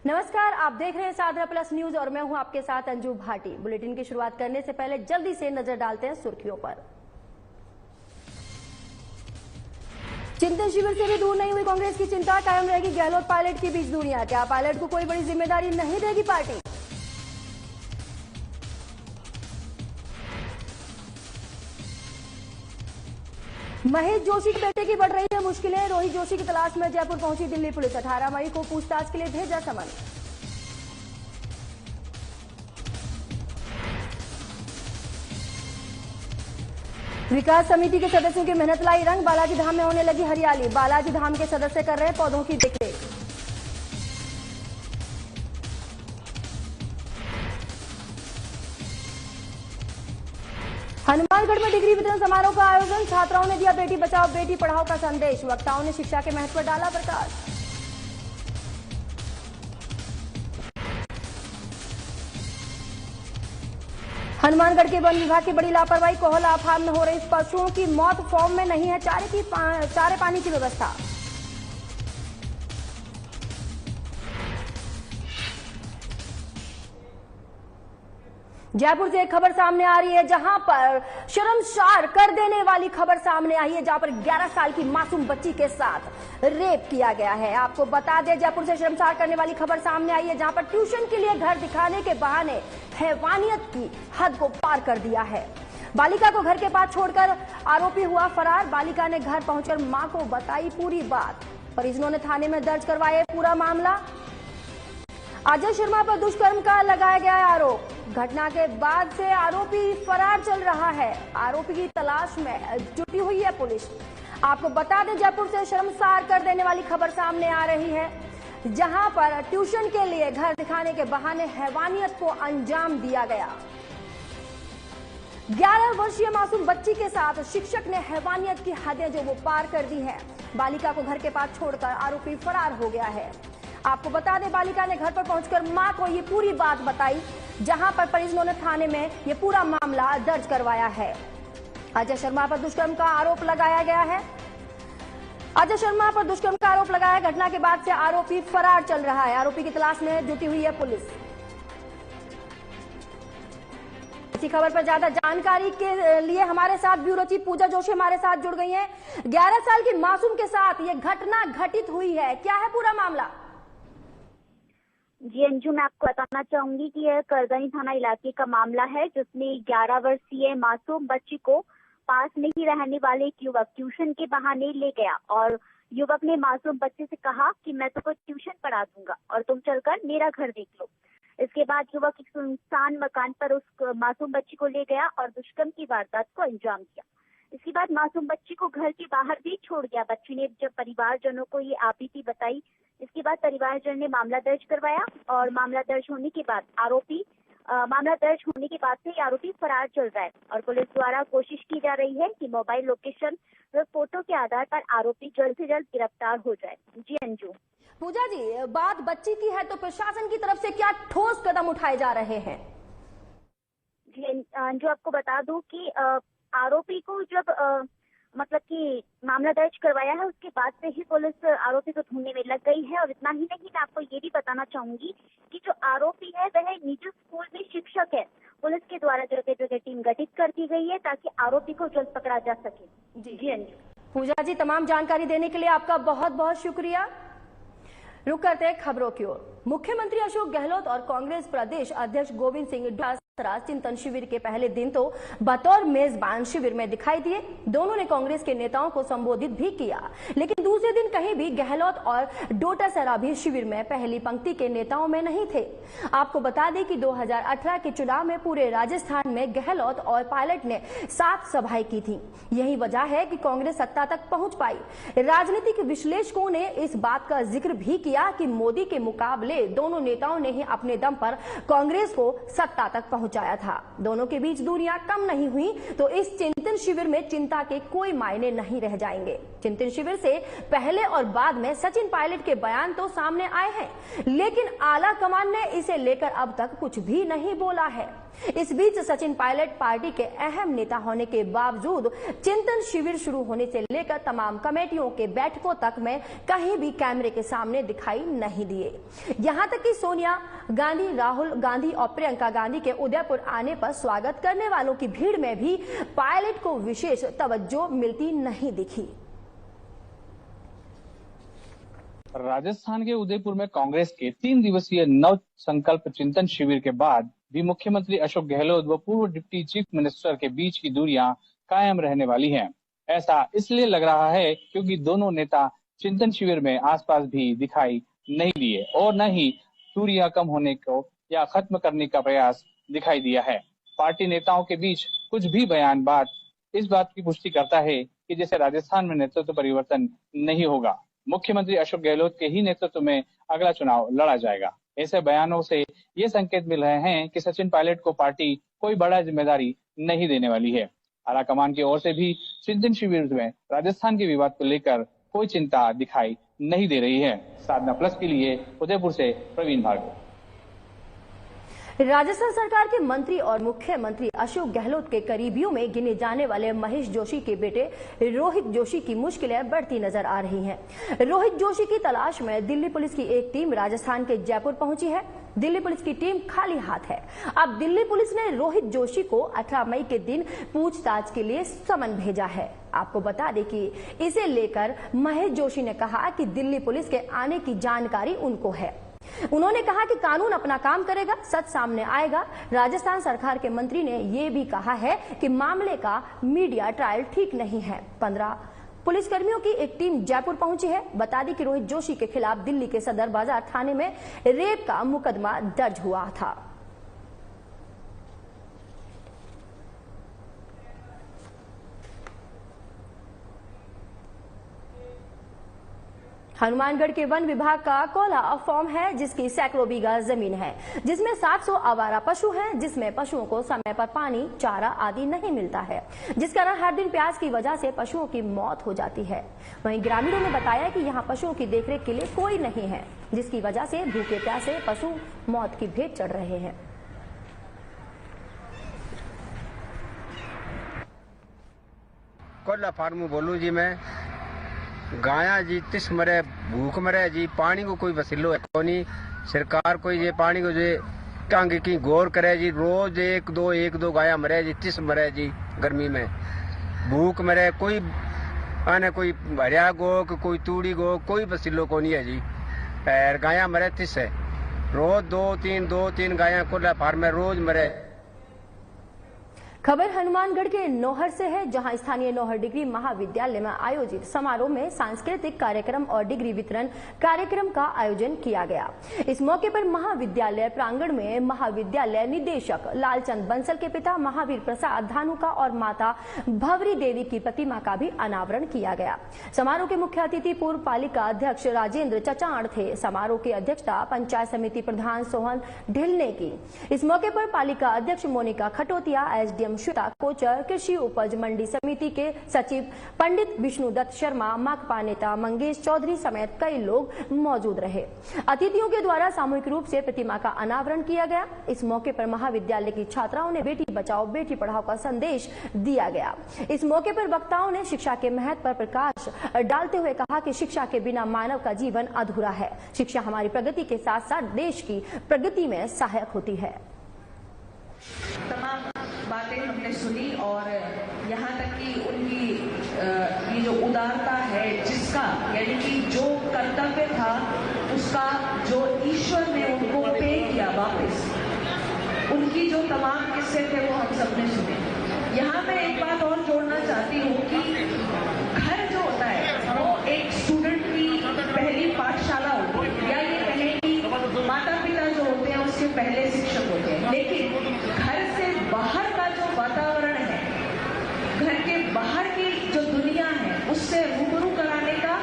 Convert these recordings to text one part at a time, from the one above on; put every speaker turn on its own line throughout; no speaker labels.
नमस्कार, आप देख रहे हैं साधना प्लस न्यूज और मैं हूं आपके साथ अंजू भाटी। बुलेटिन की शुरुआत करने से पहले जल्दी से नजर डालते हैं सुर्खियों पर। चिंतन शिविर से भी दूर नहीं हुई कांग्रेस की चिंता, कायम रहेगी गहलोत पायलट के बीच दूरियां। क्या पायलट को कोई बड़ी जिम्मेदारी नहीं देगी पार्टी? महेश जोशी के बेटे की बढ़ रही है मुश्किलें, रोहित जोशी की तलाश में जयपुर पहुंची दिल्ली पुलिस। 18 मई को पूछताछ के लिए भेजा समन। विकास समिति के सदस्यों की मेहनत लाई रंग, बालाजी धाम में होने लगी हरियाली। बालाजी धाम के सदस्य कर रहे पौधों की देखरेख। हनुमानगढ़ में डिग्री वितरण समारोह का आयोजन, छात्राओं ने दिया बेटी बचाओ बेटी पढ़ाओ का संदेश। वक्ताओं ने शिक्षा के महत्व पर डाला प्रकाश। हनुमानगढ़ के वन विभाग की बड़ी लापरवाही, कोहला फार्म में हो रही पशुओं की मौत, फॉर्म में नहीं है चारे पानी की व्यवस्था। जयपुर से एक खबर सामने आ रही है जहां पर शर्मसार कर देने वाली खबर सामने आई है, जहां पर 11 साल की मासूम बच्ची के साथ रेप किया गया है। आपको बता दें, जयपुर से शर्मसार करने वाली खबर सामने आई है जहां पर ट्यूशन के लिए घर दिखाने के बहाने हैवानियत की हद को पार कर दिया है। बालिका को घर के पास छोड़कर आरोपी हुआ फरार। बालिका ने घर पहुंचकर मां को बताई पूरी बात। परिजनों ने थाने में दर्ज करवाया पूरा मामला। अजय शर्मा पर दुष्कर्म का लगाया गया आरोप। घटना के बाद से आरोपी फरार चल रहा है। आरोपी की तलाश में जुटी हुई है पुलिस। आपको बता दें, जयपुर से शर्मसार कर देने वाली खबर सामने आ रही है जहां पर ट्यूशन के लिए घर दिखाने के बहाने हैवानियत को अंजाम दिया गया। 11 वर्षीय मासूम बच्ची के साथ शिक्षक ने हैवानियत की हदें जो वो पार कर दी है। बालिका को घर के पास छोड़कर आरोपी फरार हो गया है। आपको बता दें, बालिका ने घर पर पहुंचकर मां को ये पूरी बात बताई, जहां पर परिजनों ने थाने में ये पूरा मामला दर्ज करवाया है। अजय शर्मा पर दुष्कर्म का आरोप लगाया गया है। अजय शर्मा पर दुष्कर्म का आरोप लगाया। घटना के बाद से आरोपी फरार चल रहा है। आरोपी की तलाश में जुटी हुई है पुलिस। इसी खबर पर ज्यादा जानकारी के लिए हमारे साथ ब्यूरो चीफ पूजा जोशी हमारे साथ जुड़ गई हैं। 11 साल की मासूम के साथ ये घटना घटित हुई है, क्या है पूरा मामला?
जी अंजू, मैं आपको बताना चाहूंगी कि यह करगनी थाना इलाके का मामला है, जिसमें 11 वर्षीय मासूम बच्ची को पास में ही रहने वाले एक युवक ट्यूशन के बहाने ले गया और युवक ने मासूम बच्चे से कहा कि मैं तुमको ट्यूशन पढ़ा दूंगा और तुम चलकर मेरा घर देख लो। इसके बाद युवक एक सुनसान मकान पर उस मासूम बच्ची को ले गया और दुष्कर्म की वारदात को अंजाम दिया। इसके बाद मासूम बच्ची को घर के बाहर भी छोड़ गया। बच्ची ने जब परिवारजनों को ये आपत्ति बताई, इसके बाद परिवारजन ने मामला दर्ज करवाया और मामला दर्ज होने के बाद से आरोपी फरार चल रहा है और पुलिस द्वारा कोशिश की जा रही है कि मोबाइल लोकेशन व फोटो के आधार पर आरोपी जल्द से जल्द गिरफ्तार हो जाए। जी अंजू।
पूजा जी, बात बच्ची की है तो प्रशासन की तरफ से क्या ठोस कदम उठाए जा रहे हैं?
जी अंजू, आपको बता दूं कि आरोपी को जब मतलब कि मामला दर्ज करवाया है, उसके बाद से ही पुलिस आरोपी को ढूंढने में लग गई है। और इतना ही नहीं, मैं आपको ये भी बताना चाहूंगी कि जो आरोपी है वह निजी स्कूल में शिक्षक है। पुलिस के द्वारा जगह जगह टीम गठित कर दी गई है ताकि आरोपी को जल्द पकड़ा जा सके। जी अंजू।
पूजा जी, तमाम जानकारी देने के लिए आपका बहुत बहुत शुक्रिया। रुक करते हैं खबरों की ओर। मुख्यमंत्री अशोक गहलोत और कांग्रेस प्रदेश अध्यक्ष गोविंद सिंह चिंतन शिविर के पहले दिन तो बतौर मेजबान शिविर में दिखाई दिए। दोनों ने कांग्रेस के नेताओं को संबोधित भी किया, लेकिन दूसरे दिन कहीं भी गहलोत और डोटासरा भी शिविर में पहली पंक्ति के नेताओं में नहीं थे। आपको बता दें कि 2018 के चुनाव में पूरे राजस्थान में गहलोत और पायलट ने 7 सभाएं की थी। यही वजह है कि कांग्रेस सत्ता तक पहुंच पाई। राजनीतिक विश्लेषकों ने इस बात का जिक्र भी किया कि मोदी के मुकाबले दोनों नेताओं ने ही अपने दम पर कांग्रेस को सत्ता तक पहुंचाया था। दोनों के बीच दूरियां कम नहीं हुई तो इस चिंतन शिविर में चिंता के कोई मायने नहीं रह जाएंगे। चिंतन शिविर से पहले और बाद में सचिन पायलट के बयान तो सामने आए हैं, लेकिन आला कमान ने इसे लेकर अब तक कुछ भी नहीं बोला है। इस बीच सचिन पायलट पार्टी के अहम नेता होने के बावजूद चिंतन शिविर शुरू होने से लेकर तमाम कमेटियों के बैठकों तक में कहीं भी कैमरे के सामने दिखाई नहीं दिए। यहां तक कि सोनिया गांधी, राहुल गांधी और प्रियंका गांधी के उदयपुर आने पर स्वागत करने वालों की भीड़ में भी पायलट को विशेष तवज्जो मिलती नहीं दिखी।
राजस्थान के उदयपुर में कांग्रेस के 3 दिवसीय नव संकल्प चिंतन शिविर के बाद भी मुख्यमंत्री अशोक गहलोत व पूर्व डिप्टी चीफ मिनिस्टर के बीच की दूरियां कायम रहने वाली हैं। ऐसा इसलिए लग रहा है क्योंकि दोनों नेता चिंतन शिविर में आसपास भी दिखाई नहीं दिए और न ही दूरियां कम होने को या खत्म करने का प्रयास दिखाई दिया है। पार्टी नेताओं के बीच कुछ भी बयान इस बात की पुष्टि करता है कि जैसे राजस्थान में नेतृत्व परिवर्तन नहीं होगा, मुख्यमंत्री अशोक गहलोत के ही नेतृत्व में अगला चुनाव लड़ा जाएगा। ऐसे बयानों से ये संकेत मिल रहे हैं कि सचिन पायलट को पार्टी कोई बड़ा जिम्मेदारी नहीं देने वाली है। आला कमान की ओर से भी चिंतन शिविर में राजस्थान के विवाद को लेकर कोई चिंता दिखाई नहीं दे रही है। साधना प्लस के लिए उदयपुर से प्रवीण भार्गव।
राजस्थान सरकार के मंत्री और मुख्यमंत्री अशोक गहलोत के करीबियों में गिने जाने वाले महेश जोशी के बेटे रोहित जोशी की मुश्किलें बढ़ती नजर आ रही हैं। रोहित जोशी की तलाश में दिल्ली पुलिस की एक टीम राजस्थान के जयपुर पहुंची है। दिल्ली पुलिस की टीम खाली हाथ है। अब दिल्ली पुलिस ने रोहित जोशी को 18 मई के दिन पूछताछ के लिए समन भेजा है। आपको बता दें कि इसे लेकर महेश जोशी ने कहा कि दिल्ली पुलिस के आने की जानकारी उनको है। उन्होंने कहा कि कानून अपना काम करेगा, सच सामने आएगा। राजस्थान सरकार के मंत्री ने यह भी कहा है कि मामले का मीडिया ट्रायल ठीक नहीं है। 15 पुलिसकर्मियों की एक टीम जयपुर पहुंची है। बता दें कि रोहित जोशी के खिलाफ दिल्ली के सदर बाजार थाने में रेप का मुकदमा दर्ज हुआ था। हनुमानगढ़ के वन विभाग का कोला फॉर्म है, जिसकी सैकड़ों बीघा जमीन है, जिसमें 700 आवारा पशु हैं, जिसमें पशुओं को समय पर पानी, चारा आदि नहीं मिलता है, जिस कारण हर दिन प्यास की वजह से पशुओं की मौत हो जाती है। वहीं ग्रामीणों ने बताया कि यहां पशुओं की देखरेख के लिए कोई नहीं है, जिसकी वजह से भूखे प्यासे पशु मौत की भेंट चढ़ रहे हैं।
कोला फार्म बोलू जी मैं। गाया जी तिस मरे, भूख मरे जी, पानी को कोई वसीलो है कोनी। सरकार कोई ये पानी को जो टांगे की गौर करे जी। रोज एक दो गाया मरे जी, तिस मरे जी गर्मी में। भूख मरे, कोई आने कोई भरिया गो, कोई तूड़ी गो, कोई वसीलो कोनी है जी। गाया मरे तिस है, रोज दो तीन गाया कोला फार्म में रोज मरे।
खबर हनुमानगढ़ के नौहर से है, जहां स्थानीय नौहर डिग्री महाविद्यालय में आयोजित समारोह में सांस्कृतिक कार्यक्रम और डिग्री वितरण कार्यक्रम का आयोजन किया गया। इस मौके पर महाविद्यालय प्रांगण में महाविद्यालय निदेशक लालचंद बंसल के पिता महावीर प्रसाद धानुका और माता भवरी देवी की प्रतिमा का भी अनावरण किया गया। समारोह के मुख्य अतिथि पूर्व पालिका अध्यक्ष राजेंद्र चचाण थे। समारोह की अध्यक्षता पंचायत समिति प्रधान सोहन ढिल ने की। इस मौके पर पालिका अध्यक्ष मोनिका खटोतिया, एसडीएम श्वेता कोचर, कृषि उपज मंडी समिति के सचिव पंडित विष्णुदत्त शर्मा, माकपा नेता मंगेश चौधरी समेत कई लोग मौजूद रहे। अतिथियों के द्वारा सामूहिक रूप से प्रतिमा का अनावरण किया गया। इस मौके पर महाविद्यालय की छात्राओं ने बेटी बचाओ बेटी पढ़ाओ का संदेश दिया गया। इस मौके पर वक्ताओं ने शिक्षा के महत्व पर प्रकाश डालते हुए कहा कि शिक्षा के बिना मानव का जीवन अधूरा है। शिक्षा हमारी प्रगति के साथ साथ देश की प्रगति में सहायक होती है।
तमाम बातें हमने सुनी और यहाँ तक कि उनकी ये जो उदारता है, जिसका यानी कि जो कर्तव्य था उसका जो ईश्वर ने उनको पे किया वापस, उनकी जो तमाम किस्से थे वो हम सबने सुने। यहाँ मैं एक बात और जोड़ना चाहती हूँ कि घर जो होता है वो एक स्टूडेंट की पहली पाठशाला होती है, या ये कहें कि माता पिता जो होते हैं उसके पहले शिक्षक होते हैं। लेकिन घर से बाहर का जो वातावरण है, घर के बाहर की जो दुनिया है, उससे रूबरू कराने का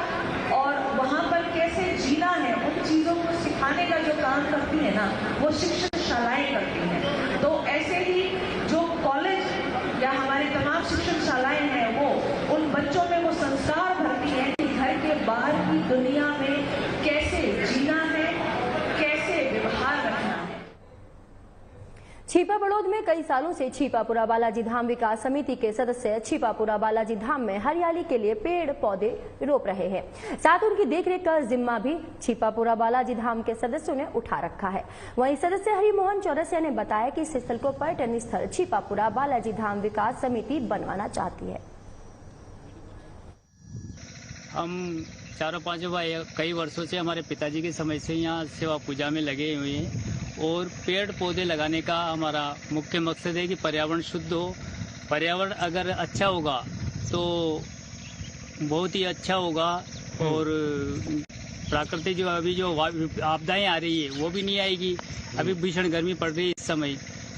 और वहां पर कैसे जीना है, उन चीजों को सिखाने का जो काम करती है ना, वो शिक्षणशालाएं करती हैं। तो ऐसे ही जो कॉलेज या हमारी तमाम शिक्षणशालाएं हैं, वो उन बच्चों में वो संस्कार भरती हैं कि घर के बाहर की दुनिया में कैसे जीना है, कैसे व्यवहार रखना है।
छिपाबड़ौद में कई सालों से छिपापुरा बालाजी धाम विकास समिति के सदस्य छिपापुरा बालाजी धाम में हरियाली के लिए पेड़ पौधे रोप रहे हैं। साथ उनकी देखरेख का जिम्मा भी छिपापुरा बालाजी धाम के सदस्यों ने उठा रखा है। वहीं सदस्य हरिमोहन चौरसिया ने बताया कि इस स्थल को पर्यटन स्थल छिपापुरा बालाजी धाम विकास समिति बनवाना चाहती है।
हम चारों पांचों भाई कई वर्षों से हमारे पिताजी के समय से यहाँ सेवा पूजा में लगे हुए हैं और पेड़ पौधे लगाने का हमारा मुख्य मकसद है कि पर्यावरण शुद्ध हो। पर्यावरण अगर अच्छा होगा तो बहुत ही अच्छा होगा और प्राकृतिक जो अभी जो आपदाएं आ रही है वो भी नहीं आएगी। अभी भीषण गर्मी पड़ रही है इस समय,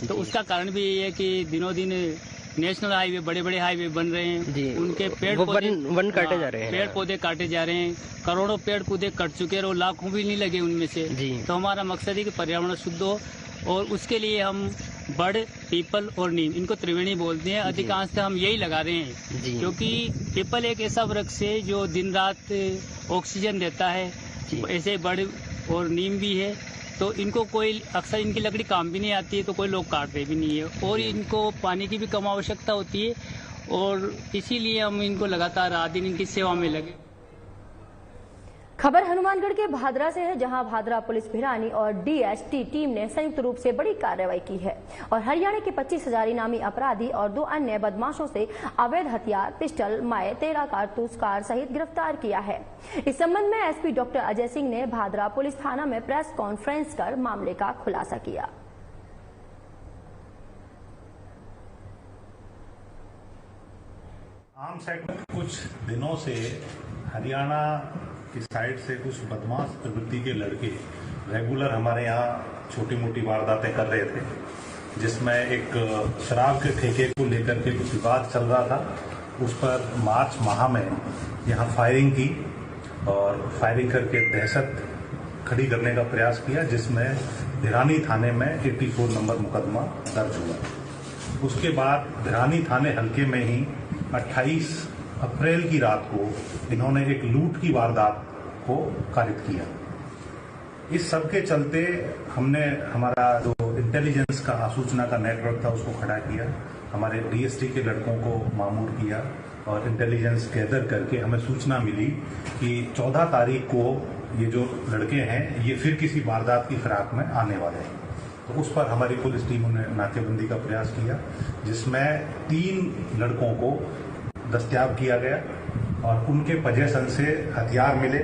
तो उसका कारण भी ये है कि दिनों दिन नेशनल हाईवे बड़े बड़े हाईवे बन रहे हैं, उनके पेड़ पौधे वन काटे जा रहे हैं, पेड़ पौधे काटे जा रहे हैं। करोड़ों पेड़ पौधे कट चुके हैं और लाखों भी नहीं लगे उनमें से। तो हमारा मकसद है कि पर्यावरण शुद्ध हो और उसके लिए हम बड़, पीपल और नीम, इनको त्रिवेणी बोलते हैं, अधिकांशतः हम यही लगा रहे हैं क्योंकि पीपल एक ऐसा वृक्ष है जो दिन रात ऑक्सीजन देता है। ऐसे बड़ और नीम भी है, तो इनको कोई अक्सर इनकी लकड़ी काम भी नहीं आती है, तो कोई लोग काटते भी नहीं है और इनको पानी की भी कम आवश्यकता होती है और इसीलिए हम इनको लगातार रात दिन इनकी सेवा में लगे।
खबर हनुमानगढ़ के भादरा से है, जहां भादरा पुलिस भिरानी और डीएसटी टीम ने संयुक्त रूप से बड़ी कार्रवाई की है और हरियाणा के 25,000 इनामी अपराधी और 2 अन्य बदमाशों से अवैध हथियार, पिस्टल, माए, 13 कारतूस कार सहित गिरफ्तार किया है। इस संबंध में एसपी डॉक्टर अजय सिंह ने भादरा पुलिस थाना में प्रेस कॉन्फ्रेंस कर मामले का खुलासा किया।
आम सेट में कुछ दिनों से हरियाणा की साइड से कुछ बदमाश प्रवृत्ति के लड़के रेगुलर हमारे यहाँ छोटी मोटी वारदातें कर रहे थे, जिसमें एक शराब के ठेके को लेकर के कुछ विवाद चल रहा था। उस पर मार्च माह में यहाँ फायरिंग की और फायरिंग करके दहशत खड़ी करने का प्रयास किया, जिसमें भिरानी थाने में 84 नंबर मुकदमा दर्ज हुआ। उसके बाद भिरानी थाने हल्के में ही 28 अप्रैल की रात को इन्होंने एक लूट की वारदात को कारित किया। इस सब के चलते हमने हमारा जो इंटेलिजेंस का सूचना का नेटवर्क था उसको खड़ा किया, हमारे डीएसटी के लड़कों को मामूर किया और इंटेलिजेंस गैदर करके हमें सूचना मिली कि 14 तारीख को ये जो लड़के हैं ये फिर किसी वारदात की फिराक में आने वाले हैं। तो उस पर हमारी पुलिस टीम ने नाकेबंदी का प्रयास किया, जिसमें 3 लड़कों को दस्तयाब किया गया और उनके पोजीशन से हथियार मिले।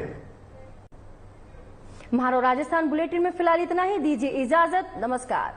महारो राजस्थान बुलेटिन में फिलहाल इतना ही। दीजिए इजाजत, नमस्कार।